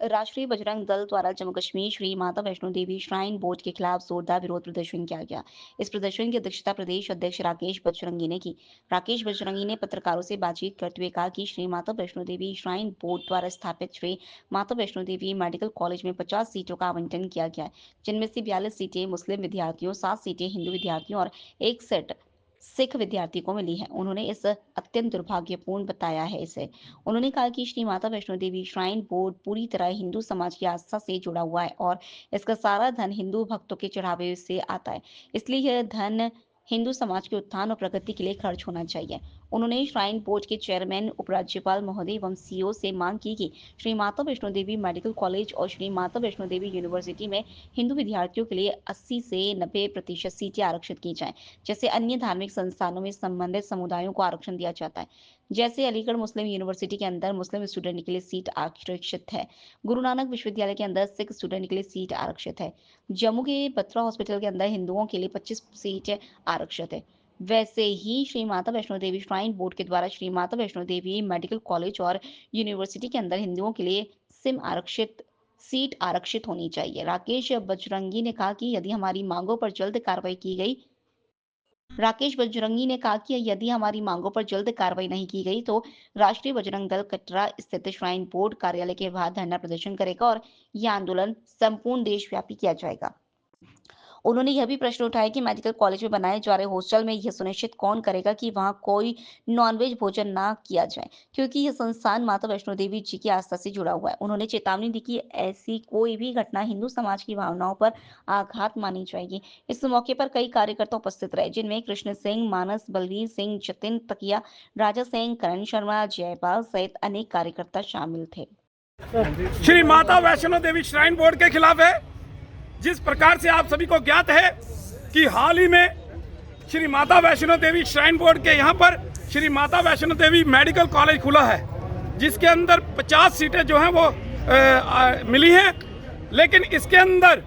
राष्ट्रीय बजरंग दल द्वारा Jammu Kashmir Shri Mata Vaishno Devi shrine board के खिलाफ जोरदार विरोध प्रदर्शन किया गया। इस प्रदर्शन की अध्यक्षता प्रदेश अध्यक्ष राकेश बजरंगी ने की। राकेश बजरंगी ने पत्रकारों से बातचीत करते हुए कहा कि श्री माता वैष्णो देवी श्राइन बोर्ड द्वारा स्थापित श्री माता वैष्णो देवी मेडिकल कॉलेज में 50 सीटों का आवंटन किया गया है, जिनमें से 42 सीटें मुस्लिम विद्यार्थियों, 7 सीटें हिंदू विद्यार्थियों और 1 सेट सिख विद्यार्थी को मिली है। उन्होंने इस अत्यंत दुर्भाग्यपूर्ण बताया है इसे। उन्होंने कहा कि श्री माता वैष्णो देवी श्राइन बोर्ड पूरी तरह हिंदू समाज की आस्था से जुड़ा हुआ है और इसका सारा धन हिंदू भक्तों के चढ़ावे से आता है, इसलिए यह धन हिंदू समाज के उत्थान और प्रगति के लिए खर्च होना चाहिए। उन्होंने श्राइन बोर्ड के चेयरमैन उपराज्यपाल महोदय एवं सीईओ से मांग की कि श्री माता वैष्णो देवी मेडिकल कॉलेज और श्री माता वैष्णो देवी यूनिवर्सिटी में हिंदू विद्यार्थियों के लिए 80 से 90% सीटें आरक्षित की जाएं, जैसे अन्य धार्मिक संस्थानों में संबंधित समुदायों को आरक्षण दिया जाता है। जैसे अलीगढ़ मुस्लिम यूनिवर्सिटी के अंदर मुस्लिम स्टूडेंट के लिए सीट आरक्षित है, गुरु नानक विश्वविद्यालय के अंदर सिख स्टूडेंट के लिए सीट आरक्षित है, जम्मू के बत्रा हॉस्पिटल के अंदर हिंदुओं के लिए 25 सीट आरक्षित है। वैसे ही श्री माता वैष्णो देवी श्राइन बोर्ड के द्वारा श्री माता वैष्णो देवी मेडिकल कॉलेज और यूनिवर्सिटी के अंदर हिंदुओं के लिए सीट आरक्षित होनी चाहिए। राकेश बजरंगी ने कहा कि यदि हमारी मांगों पर जल्द कार्रवाई नहीं की गई तो राष्ट्रीय बजरंग दल कटरा स्थित श्राइन बोर्ड कार्यालय के बाहर धरना प्रदर्शन करेगा और यह आंदोलन संपूर्ण देशव्यापी किया जाएगा। उन्होंने यह भी प्रश्न उठाया कि मेडिकल कॉलेज में बनाए जा रहे हॉस्टल में यह सुनिश्चित कौन करेगा कि वहां कोई नॉनवेज भोजन ना किया जाए, क्योंकि यह संस्थान माता वैष्णो देवी जी की आस्था से जुड़ा हुआ है। उन्होंने चेतावनी दी कि ऐसी कोई भी घटना हिंदू समाज की भावनाओं पर आघात मानी जाएगी। इस मौके पर कई कार्यकर्ता उपस्थित रहे, जिनमें कृष्ण सिंह, मानस, बलवीर सिंह, जतिन तकिया, राजा सिंह, करण शर्मा, जयपाल सहित अनेक कार्यकर्ता शामिल थे। श्री माता वैष्णो देवी श्राइन बोर्ड के खिलाफ है। जिस प्रकार से आप सभी को ज्ञात है कि हाल ही में श्री माता वैष्णो देवी श्राइन बोर्ड के यहाँ पर श्री माता वैष्णो देवी मेडिकल कॉलेज खुला है, जिसके अंदर 50 सीटें जो हैं वो मिली हैं, लेकिन इसके अंदर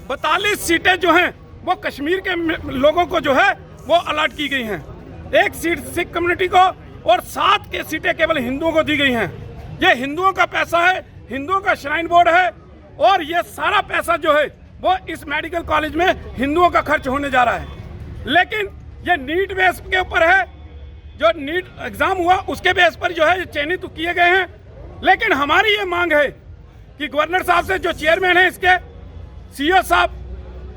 42 सीटें जो हैं वो कश्मीर के लोगों को जो है वो अलॉट की गई हैं। 1 सीट सिख कम्युनिटी को और 7 के सीटें केवल हिंदुओं को दी गई हैं। ये हिंदुओं का पैसा है, हिंदुओं का श्राइन बोर्ड है और ये सारा पैसा जो है वो इस मेडिकल कॉलेज में हिंदुओं का खर्च होने जा रहा है। लेकिन ये नीट बेस के ऊपर है, जो नीट एग्जाम हुआ उसके बेस पर जो है चयनित किए गए हैं। लेकिन हमारी ये मांग है कि गवर्नर साहब से, जो चेयरमैन है इसके, सीईओ साहब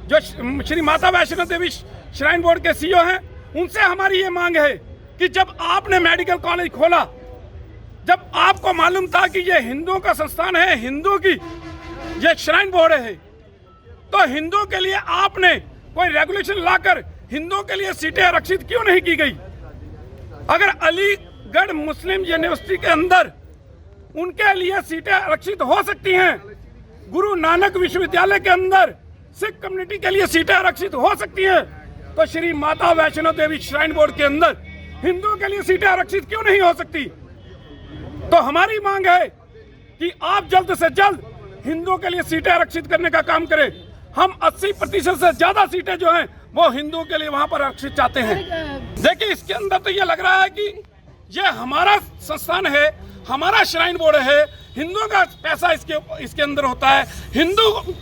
जो श्री माता वैष्णो देवी श्राइन बोर्ड के सीईओ हैं, उनसे हमारी ये मांग है कि जब आपने मेडिकल कॉलेज खोला, जब आपको मालूम था कि ये हिंदुओं का संस्थान है, हिंदुओं की ये श्राइन बोर्ड है, तो हिंदुओं के लिए आपने कोई रेगुलेशन लाकर हिंदुओं के लिए सीटें आरक्षित क्यों नहीं की गई? अगर अलीगढ़ मुस्लिम यूनिवर्सिटी के अंदर उनके लिए सीटें आरक्षित हो सकती हैं, गुरु नानक विश्वविद्यालय के अंदर सिख कम्युनिटी के लिए सीटें आरक्षित हो सकती हैं, तो श्री माता वैष्णो देवी श्राइन बोर्ड के अंदर हिंदुओं के लिए सीटें आरक्षित क्यों नहीं हो सकती? तो हमारी मांग है कि आप जल्द से जल्द हिंदुओं के लिए सीटें आरक्षित करने का काम करें। हम 80% से ज्यादा सीटें जो हैं वो हिंदुओं के लिए वहां पर आरक्षित चाहते हैं। देखिए, इसके अंदर तो ये लग रहा है कि ये हमारा संस्थान है, हमारा श्राइन बोर्ड है, हिंदुओं का पैसा इसके अंदर होता है, हिंदू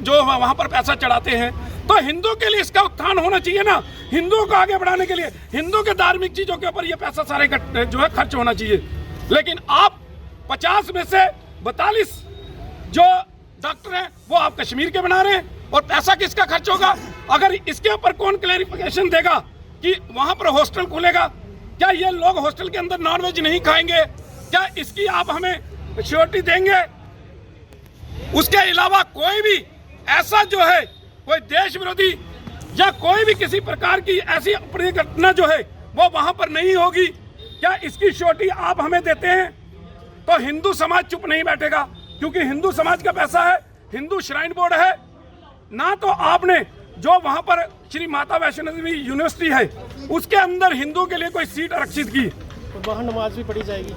जो वहां पर पैसा चढ़ाते हैं, तो हिंदुओं के लिए इसका उत्थान होना चाहिए ना। हिंदुओं को आगे बढ़ाने के लिए हिंदुओं के धार्मिक चीजों के ऊपर ये पैसा सारे जो है खर्च होना चाहिए। लेकिन आप 50 में से 42 जो डॉक्टर हैं वो आप कश्मीर के बना रहे हैं, और पैसा किसका खर्च होगा? अगर इसके ऊपर कौन क्लैरिफिकेशन देगा कि वहां पर हॉस्टल खुलेगा? क्या ये लोग हॉस्टल के अंदर नॉनवेज नहीं खाएंगे? क्या इसकी आप हमें श्योरिटी देंगे? उसके अलावा कोई भी ऐसा जो है कोई देश विरोधी या कोई भी किसी प्रकार की ऐसी अप्रिय घटना जो है वो वहां पर नहीं होगी, क्या इसकी श्योरिटी आप हमें देते हैं? तो हिंदू समाज चुप नहीं बैठेगा, क्योंकि हिंदू समाज का पैसा है, हिंदू श्राइन बोर्ड है ना। तो आपने जो वहां पर श्री माता वैष्णो देवी यूनिवर्सिटी है उसके अंदर हिंदुओं के लिए कोई सीट आरक्षित की, तो वहां नमाज भी पढ़ी जाएगी।